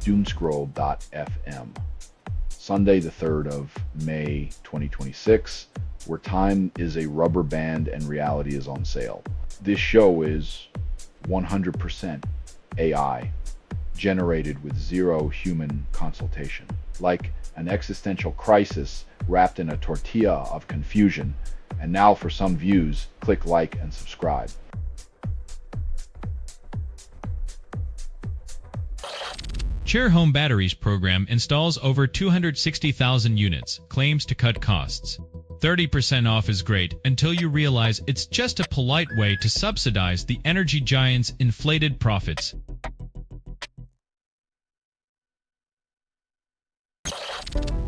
Doomscroll.fm. Sunday the 3rd of May 2026, where time is a rubber band and reality is on sale. This show is 100% AI, generated with zero human consultation. Like an existential crisis wrapped in a tortilla of confusion. And now for some views, click like and subscribe. Chair Home Batteries program installs over 260,000 units, claims to cut costs. 30% off is great until you realize it's just a polite way to subsidize the energy giant's inflated profits.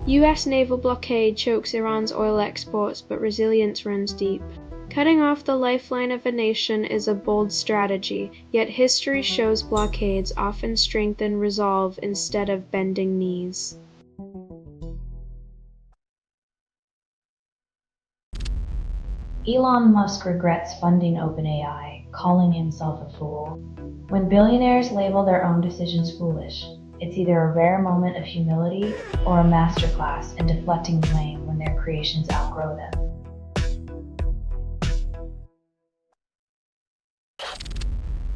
U.S. naval blockade chokes Iran's oil exports, but resilience runs deep. Cutting off the lifeline of a nation is a bold strategy, yet history shows blockades often strengthen resolve instead of bending knees. Elon Musk regrets funding OpenAI, calling himself a fool. When billionaires label their own decisions foolish, it's either a rare moment of humility or a masterclass in deflecting blame when their creations outgrow them.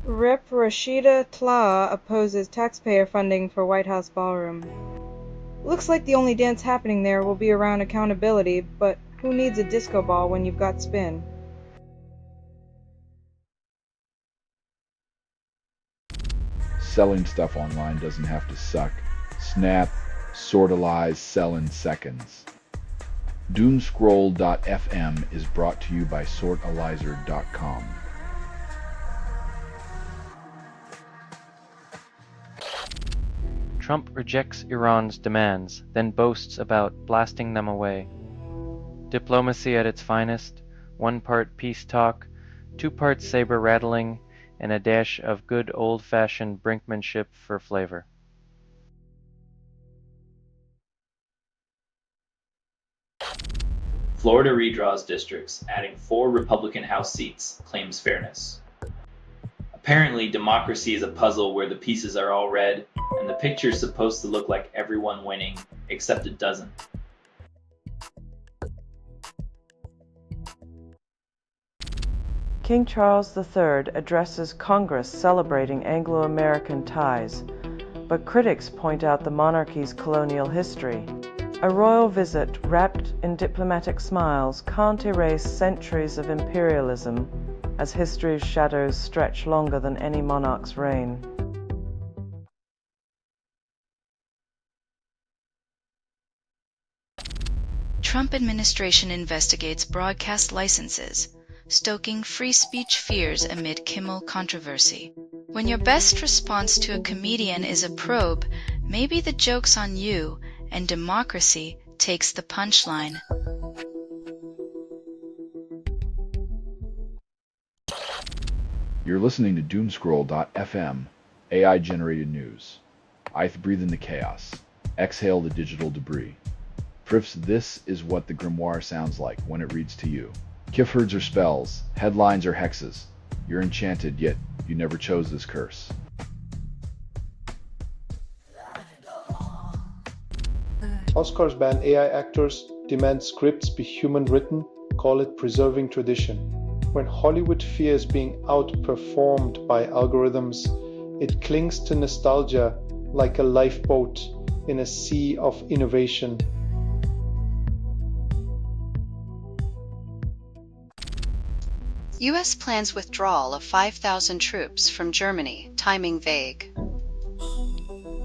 Rep. Rashida Tlaib opposes taxpayer funding for White House ballroom. Looks like the only dance happening there will be around accountability, but who needs a disco ball when you've got spin? Selling stuff online doesn't have to suck. Snap, sortalize, sell in seconds. Doomscroll.fm is brought to you by sortalizer.com. Trump rejects Iran's demands, then boasts about blasting them away. Diplomacy at its finest, 1 part peace talk, 2 parts saber rattling, and a dash of good old-fashioned brinkmanship for flavor. Florida redraws districts, adding 4 Republican House seats, claims fairness. Apparently, democracy is a puzzle where the pieces are all red, and the picture's supposed to look like everyone winning, except it doesn't. King Charles III addresses Congress celebrating Anglo-American ties, but critics point out the monarchy's colonial history. A royal visit wrapped in diplomatic smiles can't erase centuries of imperialism, as history's shadows stretch longer than any monarch's reign. Trump administration investigates broadcast licenses, stoking free speech fears amid Kimmel controversy. When your best response to a comedian is a probe, maybe the joke's on you, and democracy takes the punchline. You're listening to Doomscroll.fm, AI-generated news. I breathe in the chaos. Exhale the digital debris. Frifs, this is what the grimoire sounds like when it reads to you. Kiffords are spells, headlines are hexes. You're enchanted, yet you never chose this curse. Oscars ban AI actors, demand scripts be human-written, call it preserving tradition. When Hollywood fears being outperformed by algorithms, it clings to nostalgia like a lifeboat in a sea of innovation. U.S. plans withdrawal of 5,000 troops from Germany, timing vague.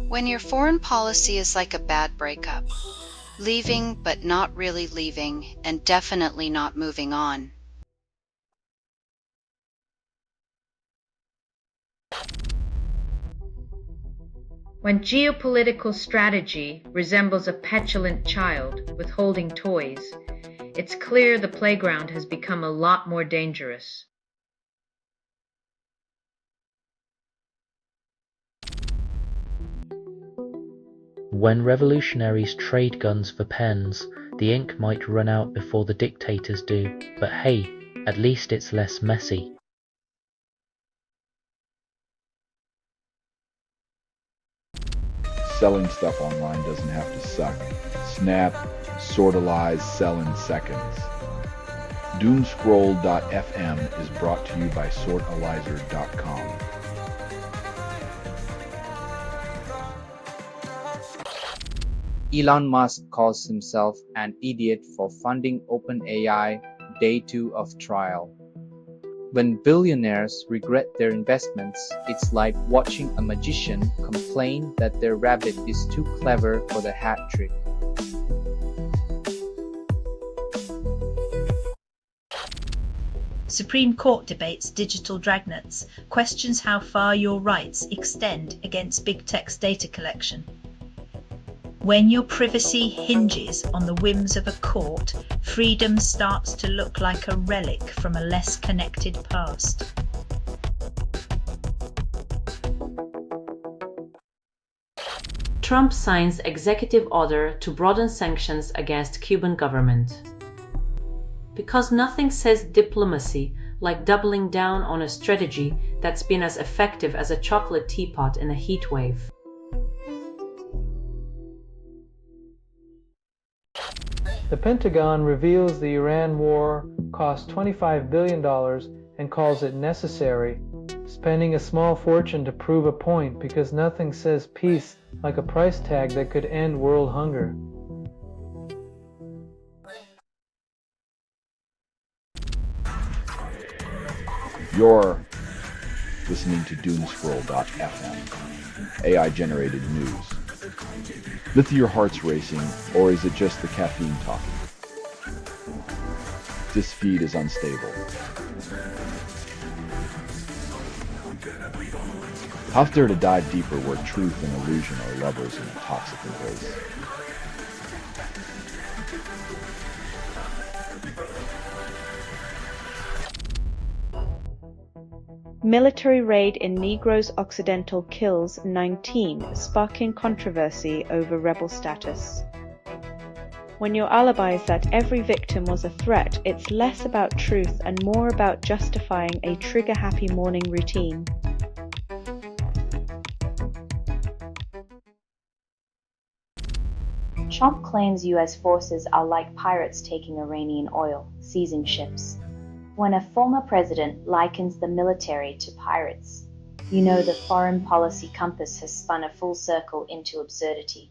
When your foreign policy is like a bad breakup, leaving but not really leaving, and definitely not moving on. When geopolitical strategy resembles a petulant child withholding toys, it's clear the playground has become a lot more dangerous. When revolutionaries trade guns for pens, the ink might run out before the dictators do, but hey, at least it's less messy. Selling stuff online doesn't have to suck. Snap, sortalize, sell in seconds. Doomscroll.fm is brought to you by sortalizer.com. Elon Musk calls himself an idiot for funding OpenAI, day 2 of trial. When billionaires regret their investments, it's like watching a magician complain that their rabbit is too clever for the hat trick. Supreme Court debates digital dragnets, questions how far your rights extend against big tech's data collection. When your privacy hinges on the whims of a court, freedom starts to look like a relic from a less connected past. Trump signs executive order to broaden sanctions against Cuban government. Because nothing says diplomacy like doubling down on a strategy that's been as effective as a chocolate teapot in a heat wave. The Pentagon reveals the Iran war cost $25 billion and calls it necessary, spending a small fortune to prove a point because nothing says peace like a price tag that could end world hunger. You're listening to Doomscroll.fm, AI-generated news. Listen, your heart's racing, or is it just the caffeine talking? This feed is unstable. How dare to dive deeper where truth and illusion are lovers in a toxic embrace? Military raid in Negros Occidental kills 19, sparking controversy over rebel status. When your alibi is that every victim was a threat, it's less about truth and more about justifying a trigger-happy morning routine. Trump claims US forces are like pirates taking Iranian oil, seizing ships. When a former president likens the military to pirates, you know the foreign policy compass has spun a full circle into absurdity.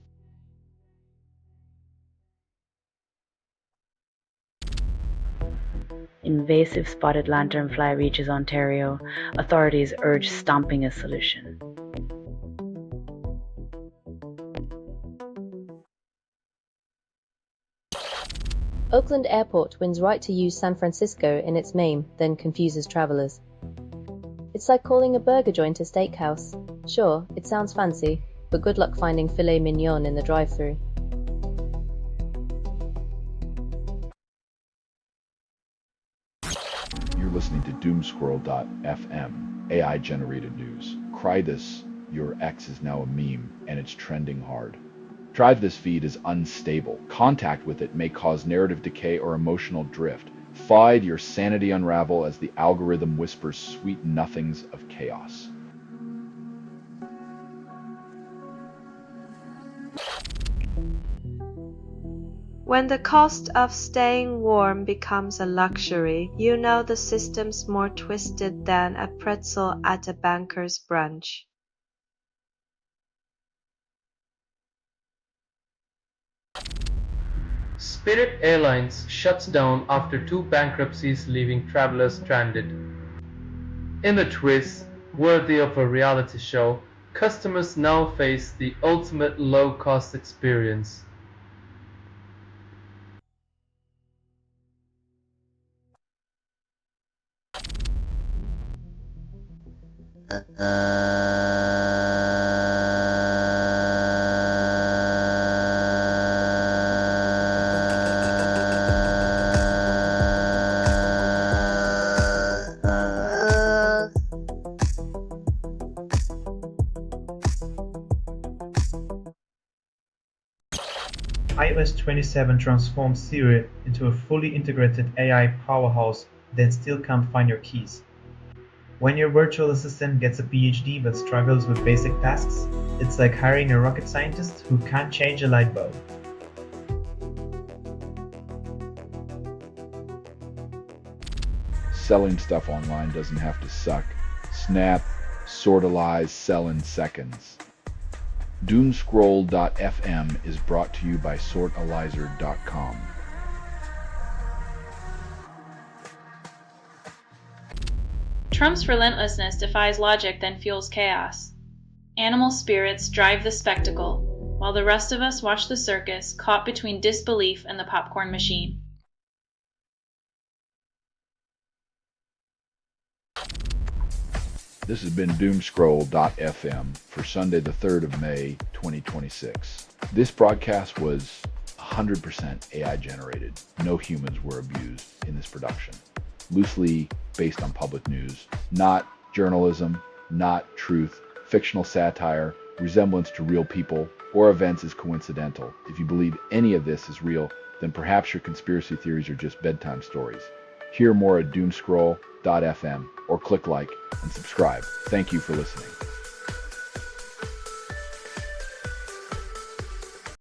Invasive spotted lanternfly reaches Ontario. Authorities urge stomping a solution. Oakland Airport wins right to use San Francisco in its name, then confuses travelers. It's like calling a burger joint a steakhouse. Sure, it sounds fancy, but good luck finding filet mignon in the drive-thru. You're listening to Doomscroll.fm, AI-generated news. Cry this, your ex is now a meme, and it's trending hard. Drive this feed is unstable. Contact with it may cause narrative decay or emotional drift. Find your sanity unravel as the algorithm whispers sweet nothings of chaos. When the cost of staying warm becomes a luxury, you know the system's more twisted than a pretzel at a banker's brunch. Spirit Airlines shuts down after 2 bankruptcies, leaving travelers stranded. In a twist worthy of a reality show, customers now face the ultimate low-cost experience. iOS 27 transforms Siri into a fully integrated AI powerhouse that still can't find your keys. When your virtual assistant gets a PhD but struggles with basic tasks, it's like hiring a rocket scientist who can't change a light bulb. Selling stuff online doesn't have to suck. Snap, sortalize, sell in seconds. Doomscroll.fm is brought to you by sortalizer.com. Trump's relentlessness defies logic, then fuels chaos. Animal spirits drive the spectacle, while the rest of us watch the circus, caught between disbelief and the popcorn machine. This has been Doomscroll.fm for Sunday the 3rd of May, 2026. This broadcast was 100% AI generated. No humans were abused in this production. Loosely based on public news, not journalism, not truth, fictional satire, resemblance to real people, or events is coincidental. If you believe any of this is real, then perhaps your conspiracy theories are just bedtime stories. Hear more at Doomscroll.fm or click like and subscribe. Thank you for listening.